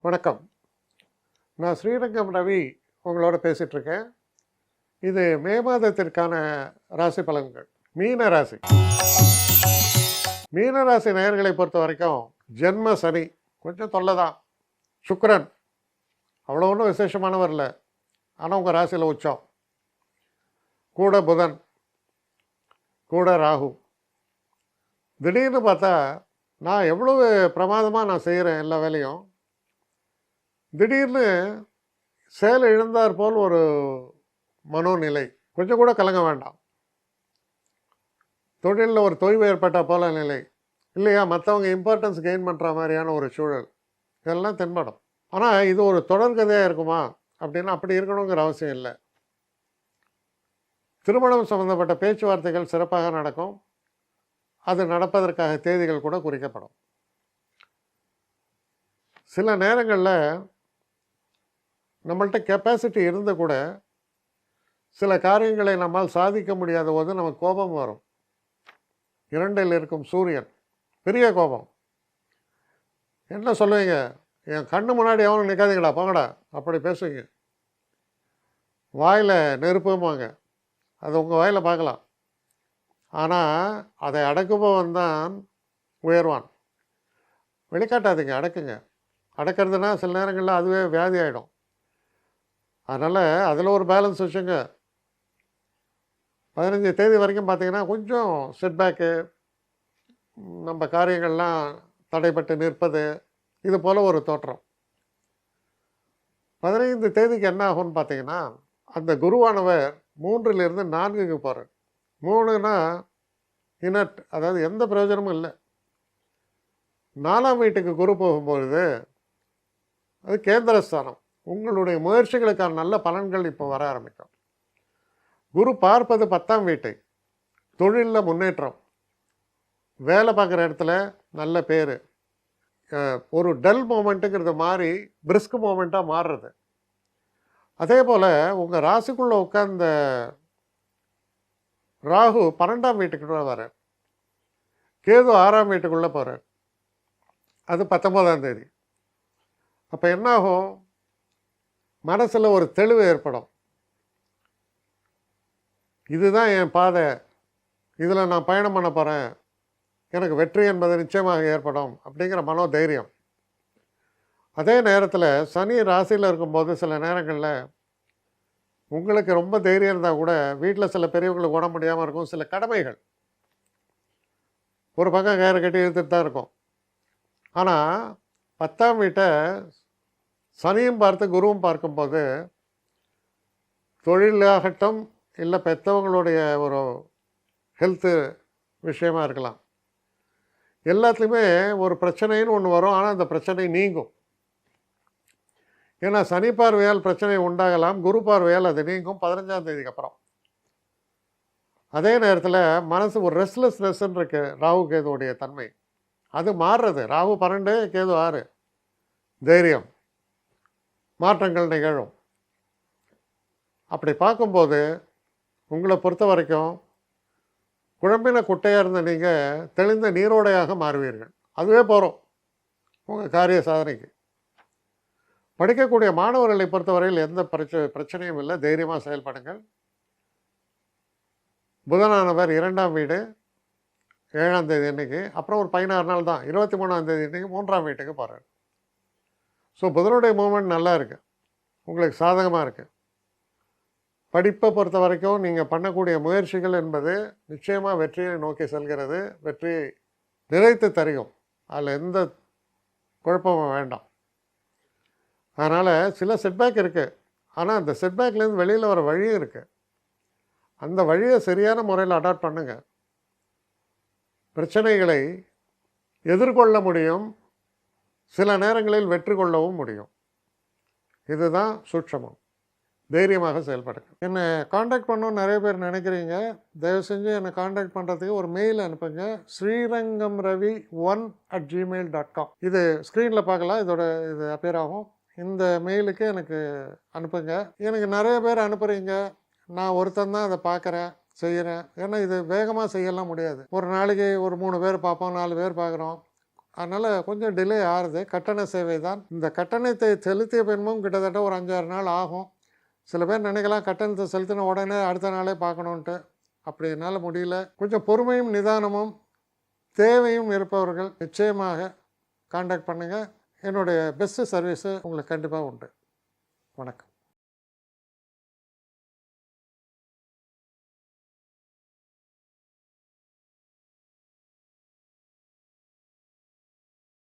வணக்கம். நான் ஸ்ரீரங்கம் ரவி உங்களோட பேசிகிட்ருக்கேன். இது மே மாதத்திற்கான ராசி பலன்கள். மீன ராசி. மீன ராசி நேயர்களை பொறுத்த வரைக்கும் ஜென்ம சனி கொஞ்சம் தொல்லை தான். சுக்கிரன் அவ்வளோ ஒன்றும் விசேஷமானவர் இல்லை, ஆனால் உங்கள் ராசியில் உச்சம். கூட புதன், கூட ராகு. திடீர்னு பார்த்தா நான் எவ்வளவு பிரமாதமாக நான் செய்கிறேன் எல்லா வேலையும், திடீர்னு செயல் இழந்தார் போல் ஒரு மனோநிலை. கொஞ்சம் கூட கலங்க வேண்டாம். தொழிலில் ஒரு தொய்வு ஏற்பட்ட போல நிலை இல்லையா, மற்றவங்க இம்பார்ட்டன்ஸ் கெயின் பண்ணுற மாதிரியான ஒரு சூழல், இதெல்லாம் தென்படும். ஆனால் இது ஒரு தொடர்கதையாக இருக்குமா அப்படின்னா அப்படி இருக்கணுங்கிற அவசியம் இல்லை. திருமணம் சம்மந்தப்பட்ட பேச்சுவார்த்தைகள் சிறப்பாக நடக்கும். அது நடப்பதற்காக தேதிகள் கூட குறிக்கப்படும். சில நேரங்களில் நம்மள்கிட்ட கெப்பாசிட்டி இருந்து கூட சில காரியங்களை நம்மால் சாதிக்க முடியாத போது நமக்கு கோபம் வரும். 2இல் இருக்கும் சூரியன், பெரிய கோபம். என்ன சொல்லுவீங்க, என் கண்ணு முன்னாடி எவனும் நிற்காதீங்களா போங்கடா, அப்படி பேசுவீங்க. வாயில் நெருப்புமாங்க, அது உங்கள் வாயில் பார்க்கலாம். ஆனால் அதை அடக்குபவன் தான் உயர்வான். வெளிக்காட்டாதீங்க, அடக்குங்க. அடக்கிறதுனா சில நேரங்களில் அதுவே வியாதி ஆகிடும். அதனால் அதில் ஒரு பேலன்ஸ் வச்சுங்க. 15 தேதி வரைக்கும் பார்த்திங்கன்னா கொஞ்சம் செட்பேக்கு, நம்ம காரியங்கள்லாம் தடைப்பட்டு நிற்பது, இது போல் ஒரு தோற்றம். 15 தேதிக்கு என்ன ஆகும்னு பார்த்தீங்கன்னா, அந்த குருவானவர் 3லிருந்து 4க்கு போகிறார். 3னா இனட், அதாவது எந்த பிரயோஜனமும் இல்லை. 4ஆம் வீட்டுக்கு குரு போகும்பொழுது அது கேந்திரஸ்தானம். உங்களுடைய முயற்சிகளுக்கான நல்ல பலன்கள் இப்போ வர ஆரம்பிக்கும். குரு பார்ப்பது 10ஆம் வீட்டை. தொழிலில் முன்னேற்றம், வேலை பார்க்குற இடத்துல நல்ல பேர், ஒரு டல் மூமெண்ட்டுங்கிறது மாறி பிரிஸ்க் மூமெண்ட்டாக மாறுறது. அதே போல் உங்கள் ராசிக்குள்ளே உட்கார்ந்த ராகு 12ஆம் வீட்டுக்குள்ளே வரார். கேது 6ஆம் வீட்டுக்குள்ளே போகிறார். அது 19ஆம் தேதி. அப்போ என்னாகும், மனசில் ஒரு தெளிவு ஏற்படும். இதுதான் என் பாதை, இதில் நான் பயணம் பண்ண போகிறேன், எனக்கு வெற்றி என்பது நிச்சயமாக ஏற்படும் அப்படிங்கிற மனோதைரியம். அதே நேரத்தில் சனி ராசியில் இருக்கும்போது சில நேரங்களில் உங்களுக்கு ரொம்ப தைரியம் இருந்தால் கூட வீட்டில் சில பெரியவங்களுக்கு உட முடியாமல் இருக்கும். சில கடமைகள் ஒரு பக்கம் கயிறு கட்டி இழுத்துட்டு தான் இருக்கும். ஆனால் 10ஆம் வீட்டை சனியும் பார்த்து குருவும் பார்க்கும்போது தொழிலாகட்டும் இல்லை பெற்றவங்களுடைய ஒரு ஹெல்த்து விஷயமாக இருக்கலாம், எல்லாத்துலேயுமே ஒரு பிரச்சனைன்னு ஒன்று வரும். ஆனால் அந்த பிரச்சனை நீங்கும். ஏன்னா சனி பார்வையால் பிரச்சனை உண்டாகலாம், குரு பார்வையால் அது நீங்கும் 15ஆம் தேதிக்கு அப்புறம். அதே நேரத்தில் மனசு ஒரு ரெஸ்ட்லெஸ்னஸ்ன்னு இருக்குது. ராகு கேதுவுடைய தன்மை அது மாறுறது. ராகு 12, கேது 6. தைரியம், மாற்றங்கள் நிகழும். அப்படி பார்க்கும்போது உங்களை பொறுத்த வரைக்கும் குழம்பின குட்டையாக இருந்த நீங்கள் தெளிந்த நீரோடையாக மாறுவீர்கள். அதுவே போகிறோம் உங்கள் காரிய சாதனைக்கு. படிக்கக்கூடிய மாணவர்களை பொறுத்தவரையில் எந்த பிரச்சனையும் இல்லை, தைரியமாக செயல்படுங்கள். புதனானவர் 2ஆம் வீடு 7ஆம் தேதி அன்றைக்கி, அப்புறம் ஒரு 16 நாள் தான், 23ஆம் தேதி அன்றைக்கி 3ஆம் வீட்டுக்கு போகிறார். ஸோ புதனுடைய மூமெண்ட் நல்லா இருக்குது, உங்களுக்கு சாதகமாக இருக்குது. படிப்பை பொறுத்த வரைக்கும் நீங்கள் பண்ணக்கூடிய முயற்சிகள் என்பது நிச்சயமாக வெற்றியை நோக்கி செல்கிறது, வெற்றி நிறைத்து தருகும். அதில் எந்த குழப்பமும் வேண்டாம். அதனால் சில செட்பேக் இருக்குது, ஆனால் அந்த செட்பேக்லேருந்து வெளியில் வர வழியும் இருக்குது. அந்த வழியை சரியான முறையில் அடாப்ட் பண்ணுங்கள். பிரச்சனைகளை எதிர்கொள்ள முடியும், சில நேரங்களில் வெற்றி கொள்ளவும் முடியும். இதுதான் சூட்சமம். தைரியமாக செயல்படுங்க. என்னை காண்டாக்ட் பண்ணணும்னு நிறைய பேர் நினைக்கிறீங்க. தயவு செஞ்சு என்னை காண்டாக்ட் பண்ணுறதுக்கு ஒரு மெயில் அனுப்புங்க. srirangamravi1@gmail.com. இது ஸ்க்ரீனில் பார்க்கலாம், இது அப்பியர் ஆகும். இந்த மெயிலுக்கு எனக்கு அனுப்புங்க. எனக்கு நிறைய பேர் அனுப்புகிறீங்க, நான் ஒருத்தன் தான் அதை பார்க்குறேன், செய்கிறேன். ஏன்னா இது வேகமாக செய்யலாம் முடியாது. ஒரு நாளைக்கு ஒரு 3 பேர் பார்ப்போம், 4 பேர் பார்க்குறோம். அதனால் கொஞ்சம் டிலே ஆகுது. கட்டண சேவை தான். இந்த கட்டணத்தை செலுத்திய பின்பும் கிட்டத்தட்ட ஒரு 5-6 நாள் ஆகும். சில பேர் நினைக்கலாம் கட்டணத்தை செலுத்தின உடனே அடுத்த நாளே பார்க்கணுன்ட்டு. அப்படி என்னால் முடியல. கொஞ்சம் பொறுமையும் நிதானமும் தேவையும் இருப்பவர்கள் நிச்சயமாக கான்டாக்ட் பண்ணுங்கள். என்னுடைய பெஸ்ட்டு சர்வீஸு உங்களுக்கு கண்டிப்பாக உண்டு. வணக்கம்.